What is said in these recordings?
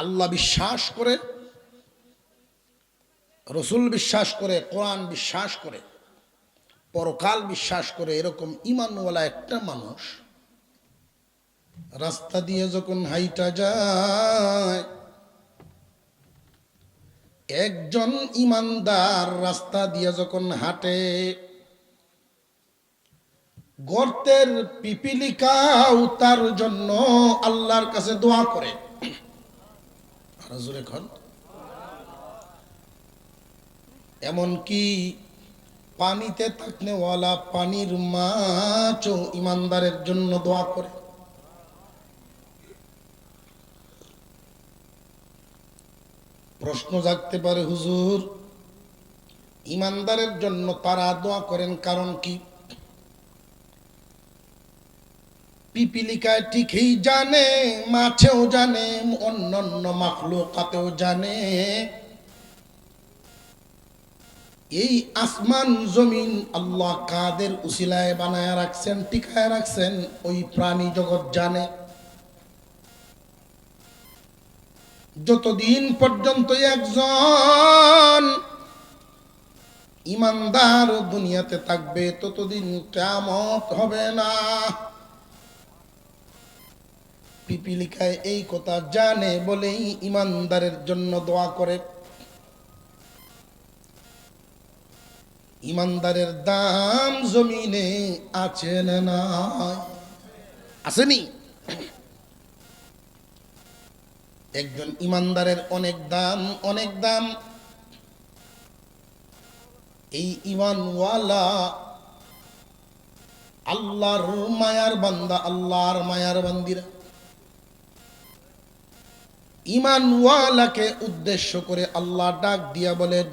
আল্লাহ বিশ্বাস করে, রসুল বিশ্বাস করে, কোরআন বিশ্বাস করে, পরকাল বিশ্বাস করে, এরকম ঈমানওয়ালা একটা মানুষ রাস্তা দিয়ে যখন হাইটা যায়, একজন ঈমানদার রাস্তা দিয়ে যখন হাঁটে, গর্তের পিপিলিকাও তার জন্য আল্লাহর কাছে দোয়া করে। এমনকি পানিতে থাকনেওয়ালা পানির মাছও ঈমানদারের জন্য দোয়া করে। প্রশ্ন জাগতে পারে, হুজুর, ঈমানদারের জন্য তারা দোয়া করেন কারণ কি? পিপিলিকায় ঠিকই জানে, মাছেও জানে, অন্যান্য মাখলুকাতেও জানে, এই আসমান জমিন আল্লাহ কাদের উসিলায় বানায় রাখছেন, টিকায় রাখছেন, ওই প্রাণী জগৎ জানে। যতদিন পর্যন্ত একজন ঈমানদার দুনিয়াতে থাকবে, ততদিন কিয়ামত হবে না। পিপিলিকায় এই কথা জানে বলেই ঈমানদারের জন্য দোয়া করে। ঈমানদারের দাম জমিনে আছে না নাই? আসেনি? একজন ঈমানদারের অনেক দাম, অনেক দাম। এই ঈমানওয়ালা আল্লাহর মায়ার বান্দা, আল্লাহর মায়ার বান্দিরা ঈমানওয়ালাকে উদ্দেশ্য করে আল্লাহ ডাক দিয়া বলেন,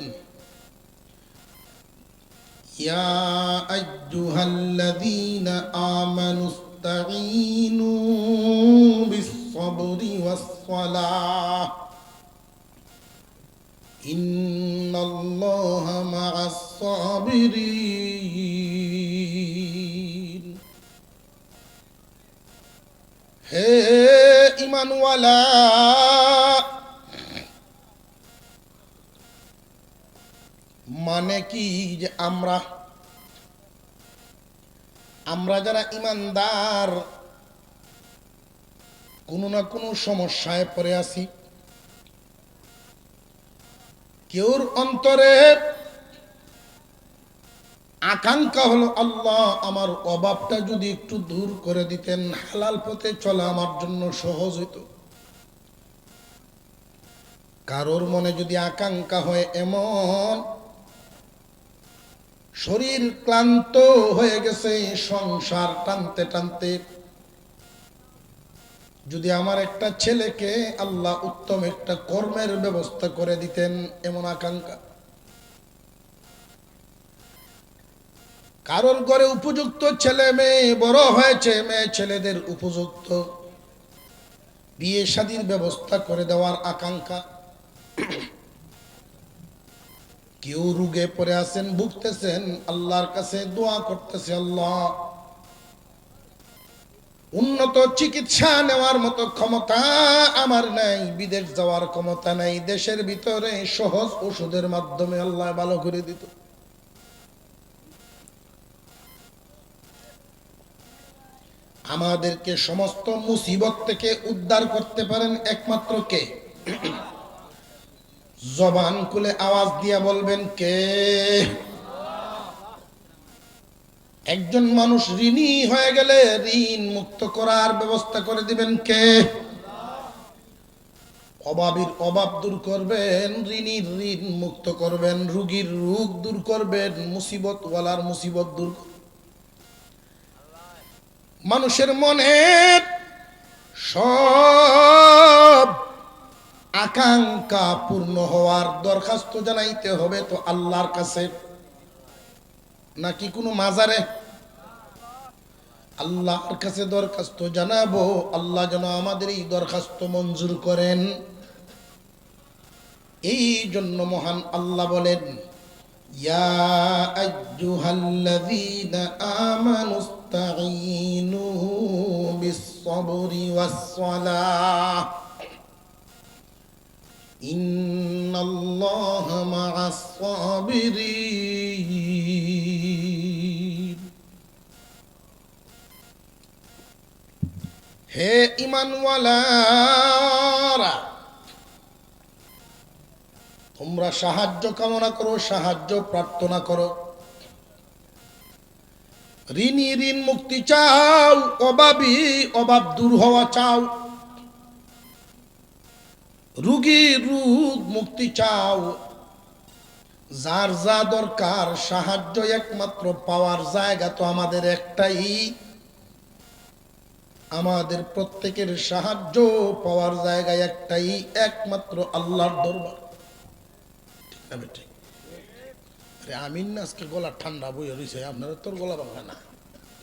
ইয়া আইয়ুহাল্লাযীনা আমানুস্তাঈনু বিস-সাবরি ওয়াস-সালাহ ইন্নাল্লাহা মা'আস-সাবিরিন। হে ঈমানওয়ালা, মানে কি যে আমরা যারা ঈমানদার কোনো না কোনো সমস্যায় পড়ে আছি। কেউর অন্তরে আকাঙ্ক্ষা হলো, আল্লাহ আমার অভাবটা যদি একটু দূর করে দিতেন, হালাল পথে চলা আমার জন্য সহজ হইত। কারোর মনে যদি আকাঙ্ক্ষা হয় এমন, শরীর ক্লান্ত হয়ে গেছে সংসার টানতে টানতে, যদি আমার একটা ছেলেকে আল্লাহ উত্তম একটা কর্মের ব্যবস্থা করে দিতেন, এমন আকাঙ্ক্ষা। কারোর ঘরে উপযুক্ত ছেলে মেয়ে বড় হয়েছে, মেয়ে ছেলেদের উপযুক্ত বিয়ে শাদীর ব্যবস্থা করে দেওয়ার আকাঙ্ক্ষা। কেউ রোগে পড়ে আছেন, ভুগতেছেন, আল্লাহর কাছে দোয়া করতেছে, আল্লাহ উন্নত চিকিৎসা নেওয়ার মতো ক্ষমতা আমার নাই, বিদেশ যাওয়ার ক্ষমতা নাই, দেশের ভিতরে সহজ ওষুধের মাধ্যমে আল্লাহ ভালো করে দিত। আমাদেরকে সমস্ত মুসিবত থেকে উদ্ধার করতে পারেন একমাত্র কে? জবান খুলে আওয়াজ দিয়া বলবেন, কে? একজন মানুষ ঋণী হয়ে গেলে ঋণ মুক্ত করার ব্যবস্থা করে দিবেন কে? অভাবীর অভাব দূর করবেন, ঋণীর ঋণ মুক্ত করবেন, রোগীর রোগ দূর করবেন, মুসিবত ওয়ালার মুসিবত দূর করবেন। মানুষের মনে সব আকাঙ্ক্ষা পূর্ণ হওয়ার দরখাস্ত জানাইতে হবে তো আল্লাহর কাছে, নাকি কোনো মাজারে? আল্লাহর কাছে দরখাস্ত জানাবো, আল্লাহ যেন আমাদের এই দরখাস্ত মঞ্জুর করেন। এই জন্য মহান আল্লাহ বলেন, ইয়া আইয়ুহাল্লাযীনা আমানুস্তাঈনু বিস-সাবরি ওয়াস-সালাহ। ইন্নাল্লাহ মা'আস সাবিরিন। হে ঈমানওয়ালারা, তোমরা সাহায্য কামনা করো, সাহায্য প্রার্থনা করো। ঋণী ঋণ মুক্তি চাও, অভাবী অভাব দূর হওয়া চাও, রোগী রোগ মুক্তি চাও। যার যা দরকার সাহায্য একমাত্র পাওয়ার জায়গা তো আমাদের একটাই, আমাদের প্রত্যেকের সাহায্য পাওয়ার জায়গা একটাই, একমাত্র আল্লাহর দরবার। ঠিক না বেঠিক? আরে আমিন না, আজকে গলা ঠান্ডা বইয়ে রয়েছে, আপনারা তোর গলা ভাঙা না,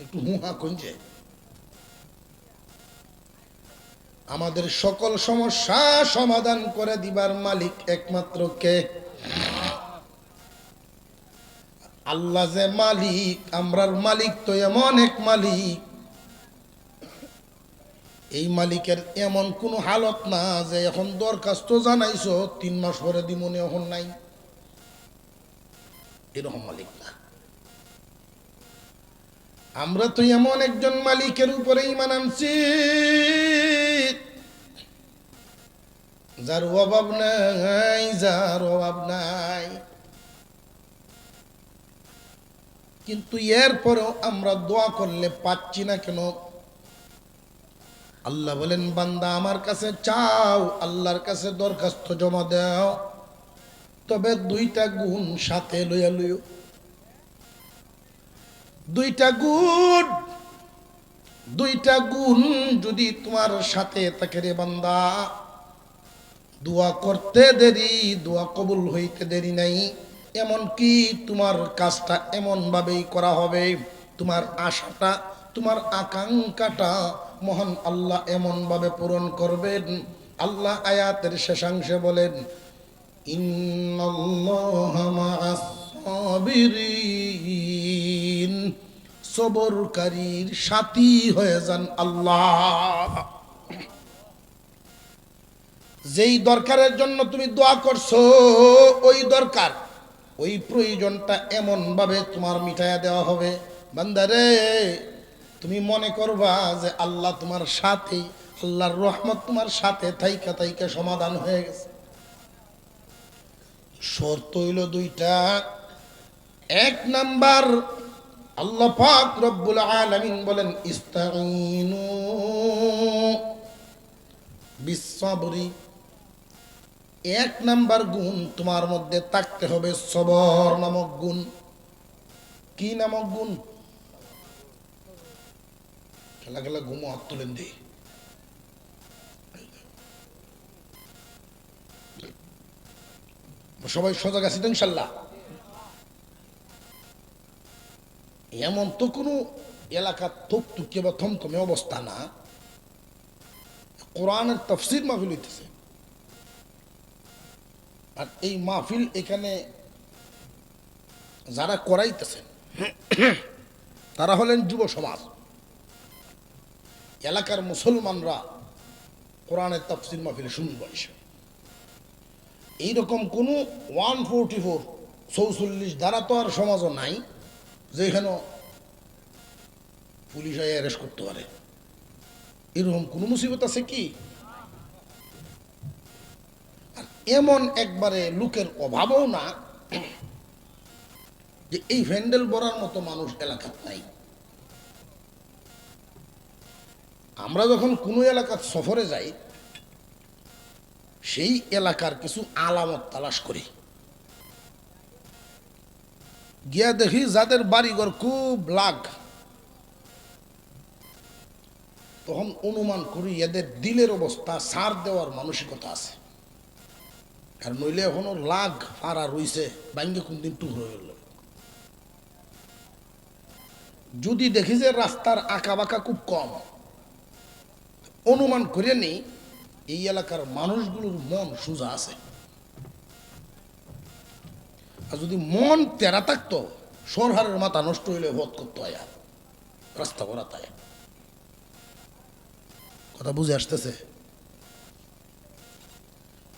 একটু হুহা কঞ্জে। আমাদের সকল সমস্যা সমাধান করে দিবার মালিক একমাত্র কে? আল্লাহ যে মালিক, আমরার মালিক তো এমন এক মালিক, এই মালিকের এমন কোনো হালত না যে এখন দরখাস্ত জানাইছো 3 মাস পরে দিমনে এখন নাই, এরকম মালিক না। আমরা তো এমন একজন মালিকের উপরে ঈমান আনছি যার অভাব নাই, যার অভাব নাই। কিন্তু এরপরেও আমরা দোয়া করলে পাচ্ছি না কেন? আল্লাহ বলেন, বান্দা আমার কাছে চাও, আল্লাহর কাছে দরখাস্ত জমা দাও, তবে 2টা গুণ সাথে লইয়া লইও। 2টা গুণ যদি তোমার সাথে থাকে রে বান্দা, দোয়া করতে দেরি, দোয়া কবুল হইতে দেরি নাই। এমন কি তোমার কাজটা এমন ভাবেই করা হবে, তোমার আশাটা, তোমার আকাঙ্ক্ষাটা মহান আল্লাহ এমন ভাবে পূরণ করবেন। আল্লাহ আয়াতের শেষাংশে বলেন, ইন্নাল্লাহা মা'আস সাবিরিন, সবরকারীর সাথী হয়ে যান আল্লাহ। যেই দরকারের জন্য তুমি দোয়া করছো, ওই দরকার, ওই প্রয়োজনটা এমন ভাবে তোমার মিটাইয়া দেওয়া হবে। বান্দারে, তুমি মনে করবা যে আল্লাহ তোমার সাথে, আল্লাহর রহমত তোমার সাথে থাইকা থাইকা সমাধান হয়ে গেছে। শর্ত হইল 2টা। 1 নাম্বার, আল্লাহ পাক রব্বুল আলামিন বলেন, ইস্তাঈনু বিস-সাবরি। 1 নাম্বার গুণ তোমার মধ্যে থাকতে হবে, সবর নামক গুণ। কি নামক গুণ? খেলা খেলা ঘুমো, হাত তুলেন দি। সবাই সজাগ আছে তো ইনশাল্লাহ? এমন তো কোনো এলাকা থুকথুকে বা থমথমে অবস্থা না, কোরআনের তাফসীর মাহফিল হইতেছে। আর এই মাহফিল এখানে যারা করাইতেছেন তারা হলেন যুব সমাজ। এলাকার মুসলমানরা কোরআনের তাফসীর মাহফিলে শুনবো এসে। এইরকম কোনো 144 ধারা তো আর সমাজও নাই যেখানে পুলিশ অ্যারেস্ট করতে পারে। এরকম কোনো মুসিবত আছে কি? আর এমন একবারে লোকের অভাবও না যে এই ভ্যান্ডেল বরার মতো মানুষ এলাকার নাই। আমরা যখন কোনো এলাকার সফরে যাই, সেই এলাকার কিছু আলামত তালাশ করি, গিয়া দেখি যাদের বাড়িঘর খুব লাগ, তখন অনুমান করি এদের দিলের অবস্থা সার দেওয়ার মানসিকতা আছে। আর নইলে এখনো লাগ ফাড়া রইছে, বাইঙ্গে কোন দিন টুকরো হয়ে গেল। যদি দেখি যে রাস্তার আঁকা বাঁকা খুব কম, অনুমান করে নেই এই এলাকার মানুষগুলোর মন সোজা আছে। আর যদি মন তেরা থাকতো, সরহারের মাথা নষ্ট হইলে বধ করতে হয়, রাস্তা করা তাই। কথা বুঝে আসতেছে?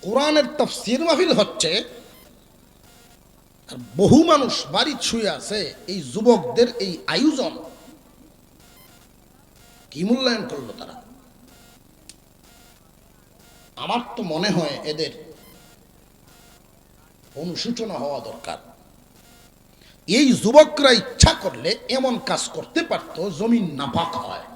কোরআনের তাফসীর মাহফিল হচ্ছে, আর বহু মানুষ বাড়ি শুয়ে আছে। এই যুবকদের এই আয়োজন কি মূল্যায়ন করলো তারা? আমার তো মনে হয় এদের অনুশোচনা হওয়া দরকার। এই যুবকরা ইচ্ছা করলে এমন কাজ করতে পারত জমিন নাপাক হয়।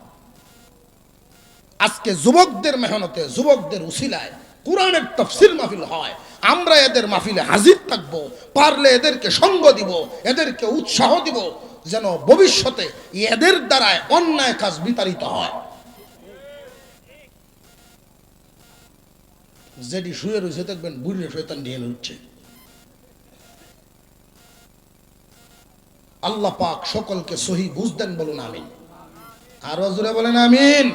আজকে যুবকদের মেহনতে, যুবকদের উসিলায় কোরআনের তাফসীর মাহফিল হয়। আমরা এদের মাহফিলে হাজির থাকব, পারলে এদেরকে সঙ্গ দিব, এদেরকে উৎসাহ দিব, যেন ভবিষ্যতে এদের দ্বারায় অন্যায় কাজ বিতাড়িত হয়। যেটি শুয়ে রয়েছে দেখবেন বুড়িয়ে শয়তান নিয়ে উঠছে। আল্লাহ পাক সকলকে সহি বুঝ দেন, বলুন আমিন। আরো জোরে বলেন আমিন।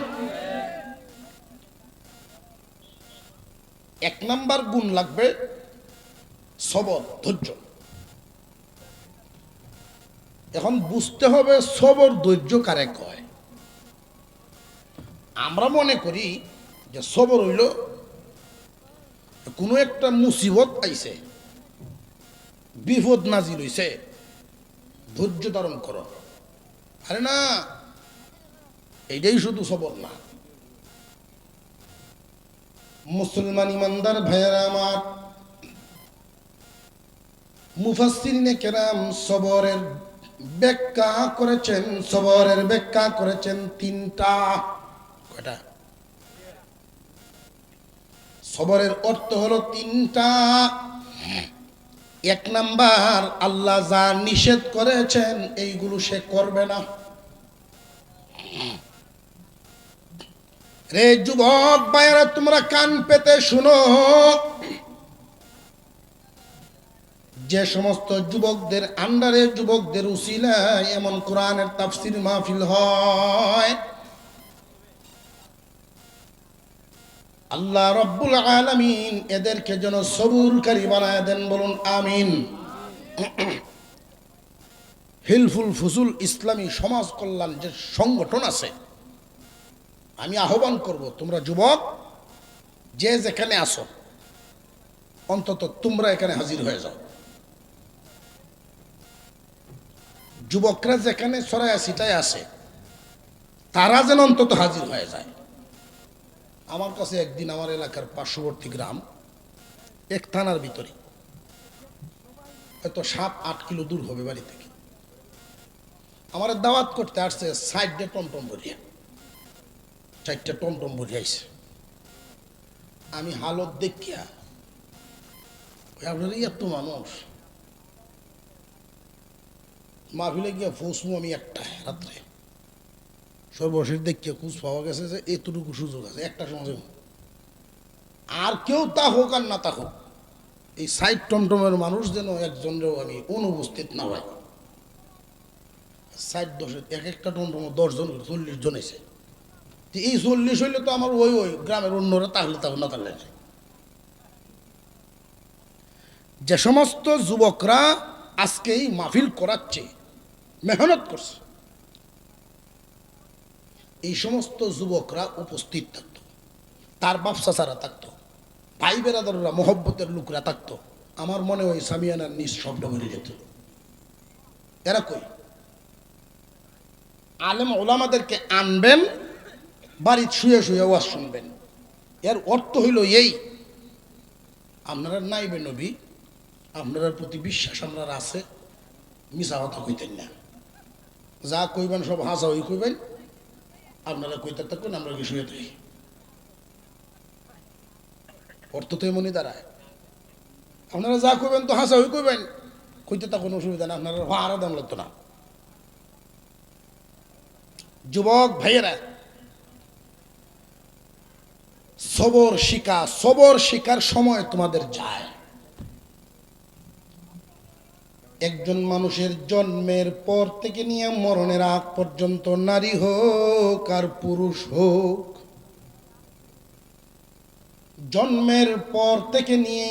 এক নাম্বার গুণ লাগবে সবর, ধৈর্য। এখন বুঝতে হবে সবর ধৈর্য কারে কয়। আমরা মনে করি যে সবর হইল কোনো একটা মুসিবত আইছে, বিপদ নাজিল হইছে, ধৈর্য ধারণ করো। আরে না, এইটাই শুধু সবর না। মুসলমান ইমানদার ভাইয়েরা আমার, মুফাসসিরিনে কেরাম সবরের ব্যাখ্যা করেছেন, সবরের ব্যাখ্যা করেছেন তিনটা। কয়টা? সবরের অর্থ হলো তিনটা। এক নাম্বার, আল্লাহ যা নিষেধ করেছেন এইগুলো সে করবে না। রে যুবক ভাইয়েরা, তোমরা কান পেতে শুনো। যে সমস্ত যুবকদের আন্ডারে, যুবকদের উসিলায় এমন কোরআনের তাফসীর মাহফিল হয়, আল্লাহ রব্বুল আলামিন এদেরকে যেন সবুরকারী বানায় দেন, বলুন আমিন। হিলফুল ফুজুল ইসলামী সমাজ কল্যাণ যে সংগঠন আছে, আমি আহ্বান করব, তোমরা যুবক যে যেখানে আসো, অন্তত তোমরা এখানে হাজির হয়ে যাও। যুবকরা যেখানে ছড়ায় ছিটায় আসে, তারা যেন অন্তত হাজির হয়ে যায়। আমার কাছে একদিন আমার এলাকার পার্শ্ববর্তী গ্রাম, এক থানার ভিতরে, হয়তো 7-8 কিলো দূর হবে বাড়ি থেকে, আমার দাওয়াত করতে আসছে 60টা টমটম ভরিয়া, 4টা টমটম ভরিয়া আইছে। আমি হালত দেখিয়া, আপনার এত মানুষ, মাহফিলে গিয়া ফসমু আমি একটা রাত্রে। সর্বশেষ দেখিয়া খুঁজ পাওয়া গেছে যে এতটুকু সুযোগ আছে, একটা সময় আর কেউ তা হোক আর না তা হোক, এই 60 টমটমের মানুষ যেন একজনেরও আমি অনুপস্থিত না হয়। 60-10 এক একটা টমটম 10 জন, 40 জন এসে, এই 40 হইলে তো আমার ওই গ্রামের অন্যরা তাহলে না তাহলে। যে সমস্ত যুবকরা আজকে এই মাহফিল করাচ্ছে, মেহনত করছে, এই সমস্ত যুবকরা উপস্থিত থাকতো, তার বাপসা ছাড়া থাকতো, ভাই বেরাদাররা, মহব্বতের লোকরা থাকতো, আমার মনে হয় সামিয়ানার নিজ শব্দ বেড়ে যেত। এরা কই? আলেম ওলামাদেরকে আনবেন, বাড়িতে শুয়ে শুয়ে ওয়াজ শুনবেন। এর অর্থ হইল এই, আপনারা নাইবে নবী, আপনার প্রতি বিশ্বাস আপনার আছে, মিছা কথা কইতেন না, যা কইবেন সব হাসা হই কইবেন, আপনারা কইতে থাকবেন, আমরা কি শুয়ে থাকি। অর্থ তো এমনই দাঁড়ায়, আপনারা যা কইবেন তো হাসা হই কইবেন, কইতে তা কোনো অসুবিধা না, আপনারা আরো দাম লাগতো না। যুবক ভাইয়েরা, সবর শিকার সময় তোমাদের যায়। একজন মানুষের জন্মের পর থেকে নিয়ে মরণের আগ পর্যন্ত, নারী হোক আর পুরুষ হোক, জন্মের পর থেকে নিয়ে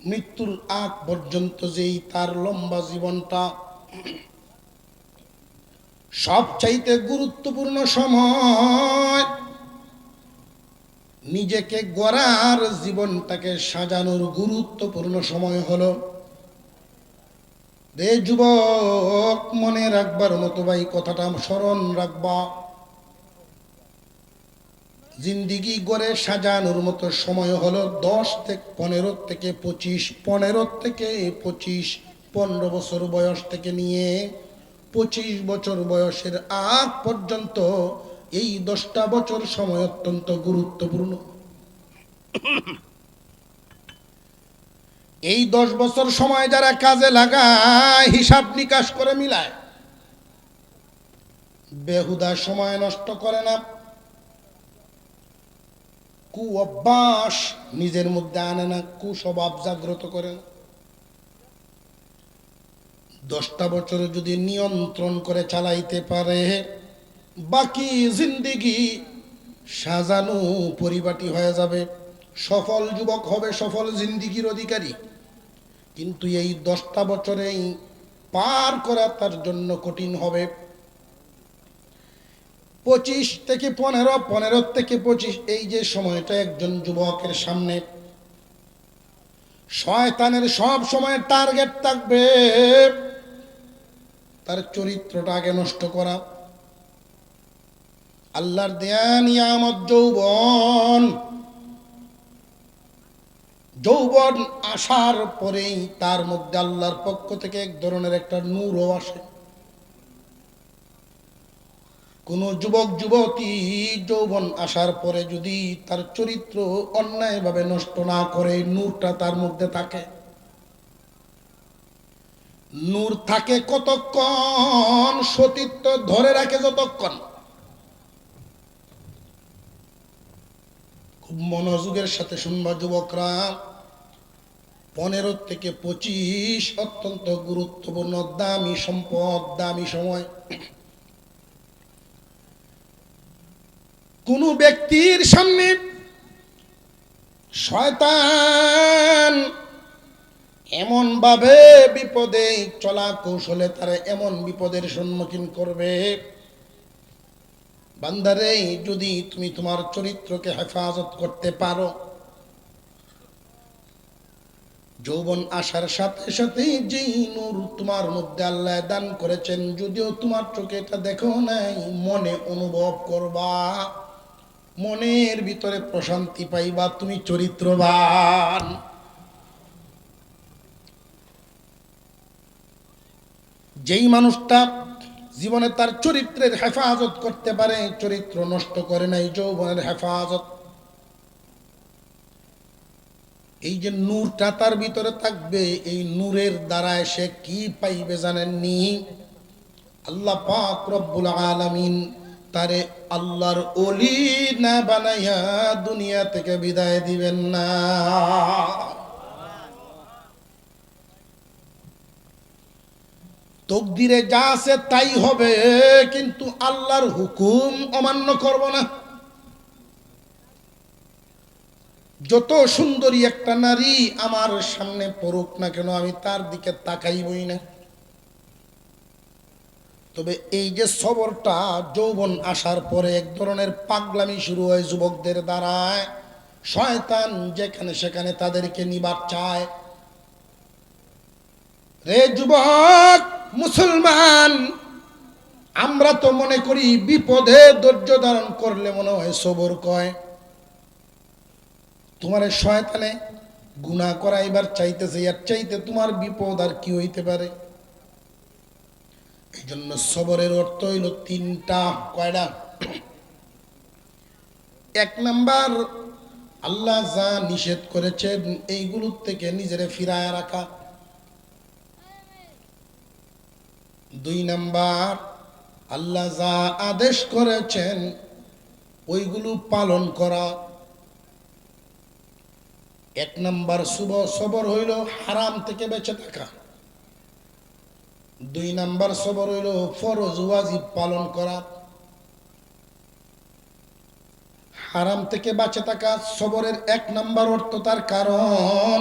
মৃত্যুর আগ পর্যন্ত যেই তার লম্বা জীবনটা, সবচাইতে গুরুত্বপূর্ণ সময়। নিজেকে গড়ার, জীবনটাকে সাজানোর গুরুত্বপূর্ণ সময় হলো। রে যুবক, মনে রাখবার মতো ভাই কথাটা স্মরণ রাখবা, জিন্দিগি গড়ে সাজানোর মতো সময় হলো 10 থেকে 15 থেকে 25, 15 থেকে 25, 15 বছর বয়স থেকে নিয়ে 25 বছর বয়সের আগ পর্যন্ত এই 10টা বছর সময় অত্যন্ত গুরুত্বপূর্ণ। এই 10 বছর সময় যারা কাজে লাগায়, হিসাব নিকাশ করে মিলায়, বেহুদা সময় নষ্ট করে না, কু অভ্যাস নিজের মধ্যে আনে না, কুস্বভাব জাগ্রত করে না, 10টা বছর যদি নিয়ন্ত্রণ করে চালাইতে পারে, বাকি জিন্দিগি সাজানো পরিপাটি হয়ে যাবে, সফল যুবক হবে, সফল জিন্দিগির অধিকারী। কিন্তু এই 10টা বছরেই পার করা তার জন্য কঠিন হবে। 25 থেকে 15, 15 থেকে 25, এই যে সময়টা একজন যুবকের সামনে, শয়তানের সব সময় টার্গেট থাকবে তার চরিত্রটা আগে নষ্ট করা। আল্লাহর দেয়া নিয়ামত যৌবন, যৌবন আসার পরেই তার মধ্যে আল্লাহর পক্ষ থেকে এক ধরনের একটা নূরও আসে। কোন যুবক যুবতী যৌবন আসার পরে যদি তার চরিত্র অন্যায়ভাবে নষ্ট না করে, নূরটা তার মধ্যে থাকে। নূর থাকে কতক্ষণ? সতীত্ব ধরে রাখে যতক্ষণ। খুব মনোযোগের সাথে শুনবা যুবকরা, 15 থেকে 25 অত্যন্ত গুরুত্বপূর্ণ, দামি সম্পদ, দামি সময়। কোন ব্যক্তির সামনে শয়তান এমন ভাবে বিপদে চলা কৌশলে তারা এমন বিপদের সম্মুখীন করবে, বান্দারে যদি তুমি তোমার চরিত্রকে হেফাজত করতে পারো, যৌবন আসার সাথে সাথে যেই নূর তোমার মধ্যে আল্লাহ দান করেছেন, যদিও তোমার চোখে এটা দেখো নাই, মনে অনুভব করবা, মনের ভিতরে প্রশান্তি পাইবা, তুমি চরিত্রবান। যেই মানুষটা জীবনে তার চরিত্রের হেফাজত করতে পারে, চরিত্র নষ্ট করে নাই, যৌবনের হেফাজত, এই যে নূরটা তার ভিতরে থাকবে, এই নূরের দ্বারা সে কি পাইবে জানেননি? আল্লাহ পাক রব্বুল আলামিন তারে আল্লাহর ওলি না বানাইয়া দুনিয়া থেকে বিদায় দিবেন না। তকদিরে যা আছে তাই হবে, কিন্তু আল্লাহর হুকুম অমান্য করব না। যত সুন্দরী একটা নারী আমার সামনে পড়ুক না কেন, আমি তার দিকে তাকাইবই না। তবে এই যে সবরটা যৌবন আসার পরে এক ধরনের পাগলামি শুরু হয় যুবকদের দ্বারায়, শয়তান যেখানে সেখানে তাদেরকে নিবার চায়। রে যুবক মুসলমান, আমরা তো মনে করি বিপদে ধৈর্য ধারণ করলে মনে হয় সবর কয়। তোমার শয়তানে গুনাহ করাইবার চাইতেছে, এর চাইতে তোমার বিপদ আর কি হইতে পারে? এই জন্য সবরের অর্থ হইল 3টা। কয়টা? 1 নাম্বার, আল্লাহ যা নিষেধ করেছেন এইগুলোর থেকে নিজেরে ফিরায় রাখা। 2 নাম্বার, আল্লাহ যা আদেশ করেছেন ওইগুলো পালন করা। 1 নাম্বার সবর হইল হারাম থেকে বেঁচে থাকা। 2 নাম্বার সবর হইল ফরজ ওয়াজিব পালন করা। হারাম থেকে বাঁচে থাকা সবরের 1 নাম্বার অর্থ। তার কারণ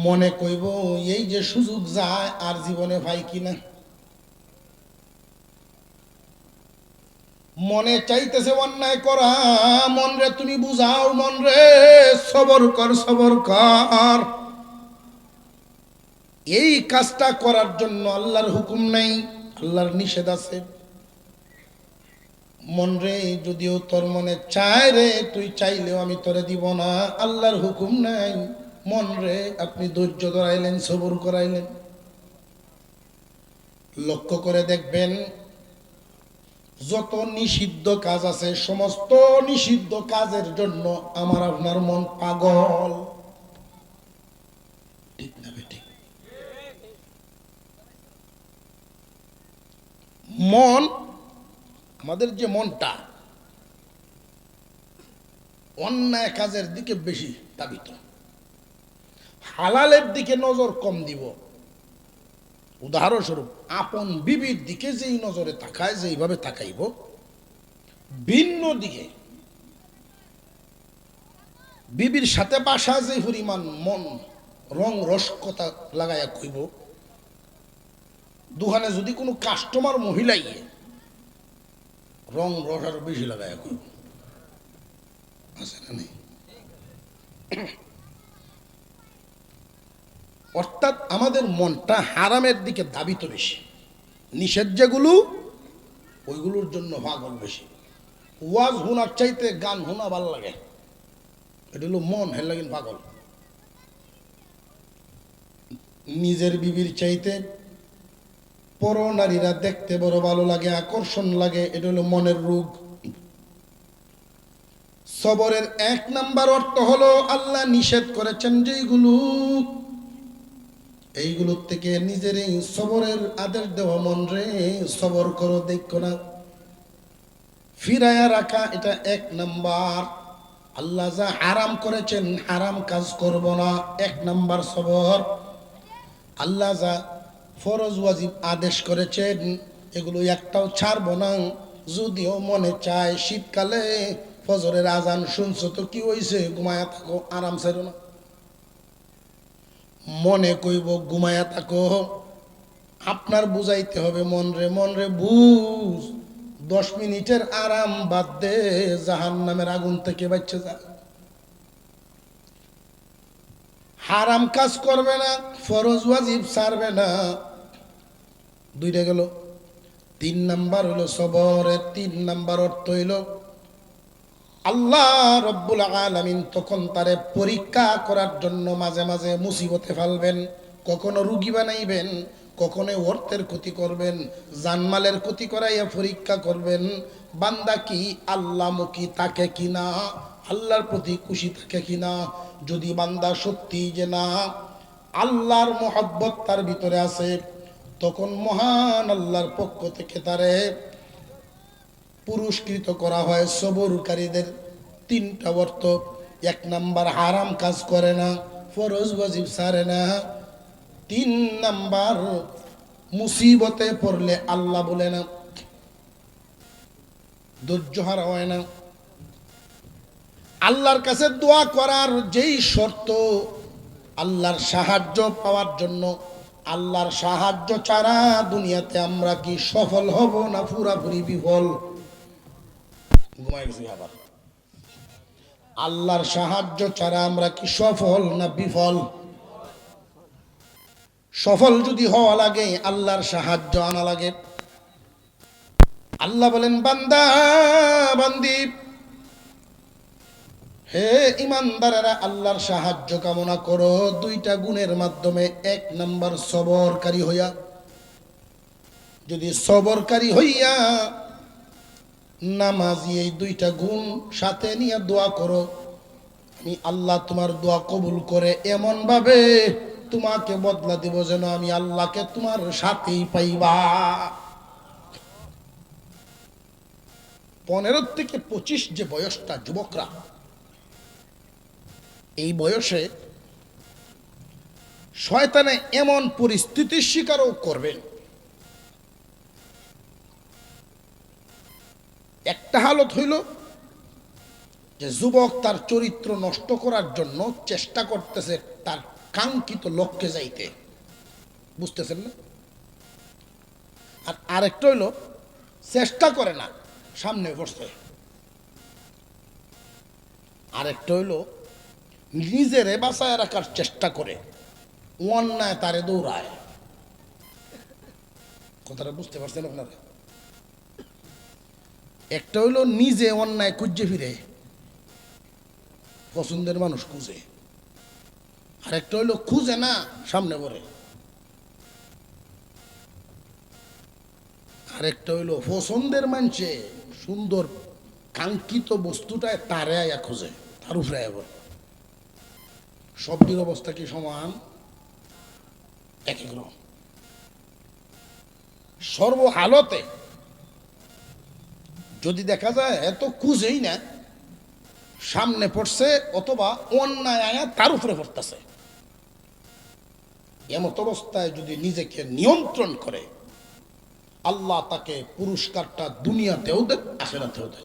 মনে কইব এই যে সুযোগ যায় আর জীবনে ভাই কিনা, মনে চাইতেছে অন্যায় করা, মন রে তুমি বুঝাও, মন রে সবর কর, সবর কর। এই কাজটা করার জন্য আল্লাহর হুকুম নাই, আল্লাহর নিষেধ আছে। মন রে যদিও তোর মনে চায় রে, তুই চাইলেও আমি তোরে দিব না, আল্লাহর হুকুম নাই। মন রে আপনি ধৈর্য ধরাইলেন, সবর করাইলেন। লক্ষ্য করে দেখবেন যত নিষিদ্ধ কাজ আছে, সমস্ত নিষিদ্ধ কাজের জন্য আমার আপনার মন পাগল। ঠিক না বেঠিক? মন, আমাদের যে মনটা অন্যায় কাজের দিকে বেশি দাবিত, হালালের দিকে নজর কম দিব। উদাহরণস্বরূপ আপন বিবির দিকে যেই নজরে তাকায়, যেইভাবে তাকাইব, ভিন্ন দিকে বিবির সাথে বাসা যে পরিমাণ মন রং রসকতা লাগাইয়া কইব, দোকানে যদি কোনো কাস্টমার মহিলাই রং রস আরো বেশি লাগাইয়া কইব, আছে না নেই? অর্থাৎ আমাদের মনটা হারামের দিকে দাবিত বেশি, নিষেধ যেগুলো ওইগুলোর জন্য পাগল বেশি। ওয়াজ হুনার চাইতে গান হুনা ভাল লাগে, এটা হলো মন, হের লাগিন পাগল। নিজের বিবির চাইতে পর নারীরা দেখতে বড় ভালো লাগে, আকর্ষণ লাগে, এটা হলো মনের রোগ। সবরের এক নাম্বার অর্থ হলো আল্লাহ নিষেধ করেছেন যেইগুলো, এইগুলোর থেকে নিজের এই সবরের আদেশ দেওয়া, মন রে সবর করো, দেখো না ফিরায়া রাখা, এটা এক নাম্বার। আল্লাহ যা হারাম করেছেন, হারাম কাজ করব না, এক নাম্বার সবর। আল্লাহ যা ফরজ ওয়াজিব আদেশ করেছেন, এগুলো একটাও ছাড়বো না। যদিও মনে চায় শীতকালে ফজরের আজান শুনছো তো কি হয়েছে, ঘুমায়া থাকো, আরাম ছাড়ো না। মনে কইব ঘুমায়া থাকো, আপনার বুঝাইতে হবে মন রে, মন রে বুঝ, 10 মিনিটের আরাম বাদ দে, জাহান্নামের আগুন থেকে বাঁচতে যা। হারাম কাজ করবে না, ফরজ ওয়াজিব ছাড়বে না, দুইটা গেল। 3 নাম্বার হলো সবরের 3 নাম্বার অর্থ হইল আল্লাহ রব্বুল আলামিন তখন তারে পরীক্ষা করার জন্য মাঝে মাঝে মুসিবতে ফেলবেন, কখনো রুগী বানাইবেন, কখনো অর্থের ক্ষতি করবেন, জানমালের ক্ষতি করাইয়া পরীক্ষা করবেন বান্দা কি আল্লাহমুখী থাকে কিনা, আল্লাহর প্রতি খুশি থাকে কিনা। যদি বান্দা সত্যি যে না আল্লাহর মহব্বত তার ভিতরে আছে, তখন মহান আল্লাহর পক্ষ থেকে তারে পুরস্কৃত করা হয়। সবরকারীদের 3টা অর্থ: 1 নাম্বার হারাম কাজ করে না, ফরজ ওয়াজিব ছাড়ে না, 3 নাম্বার মুসিবতে পড়লে আল্লাহ বলে না, ধৈর্য হারা হয় না। আল্লাহর কাছে দোয়া করার যেই শর্ত, আল্লাহর সাহায্য পাওয়ার জন্য, আল্লাহর সাহায্য ছাড়া দুনিয়াতে আমরা কি সফল হব না পুরাপুরি বিফল? ঘুমাই গেছি আবার। আল্লাহর সাহায্য ছাড়া আমরা কি সফল না বিফল? সফল যদি হওয়া লাগে আল্লাহর সাহায্য আনা লাগে। আল্লাহ বলেন, বান্দা বান্দি, হে ইমানদারেরা, আল্লাহর সাহায্য কামনা করো 2টা গুণের মাধ্যমে। 1 নাম্বার সবরকারী হইয়া, যদি সবরকারী হইয়া নামাজি এই 2টা গুণ সাথে নিয়ে দোয়া করো, আমি আল্লাহ তোমার দোয়া কবুল করে এমন ভাবে তোমাকে বদলা দিব যেন আমি আল্লাহকে তোমার সাথেই পাইবা। 15 থেকে 25 যে বয়সটা, যুবকরা, এই বয়সে শয়তানে এমন পরিস্থিতির শিকারও করবেন। একটা হালত হইল যে যুবক তার চরিত্র নষ্ট করার জন্য চেষ্টা করতেছে তার কাঙ্ক্ষিত লক্ষ্যে যাইতে, বুঝতেছেন না? আর আরেকটা হইল চেষ্টা করে না, সামনে পড়ছে। আরেকটা হইলো নিজেরে বাঁচায় রাখার চেষ্টা করে, অন্যায় তারে দৌড়ায়। কথাটা বুঝতে পারছেন আপনারা? একটা হইলো নিজে অন্যায় খুঁজে ফিরে, পছন্দের মানুষ খুঁজে। আরেকটা হইলো খুঁজে না, সামনে পড়ে। আরেকটা হইলো পছন্দের মানুষে সুন্দর কাঙ্ক্ষিত বস্তুটায় তারে আয়া খুঁজে, তার উপরে আয়া পড়ে। সবটির অবস্থা কি সমান? এক এক রকম। সর্বহালতে যদি দেখা যায় এত খুঁজেই না, সামনে পড়ছে অথবা অন্যায় আয়া তার উপরে পড়তেছে, এমত অবস্থায় যদি নিজেকে নিয়ন্ত্রণ করে, আল্লাহ তাকে পুরস্কারটা দুনিয়াতেও দেন, আখিরাতেও দেন।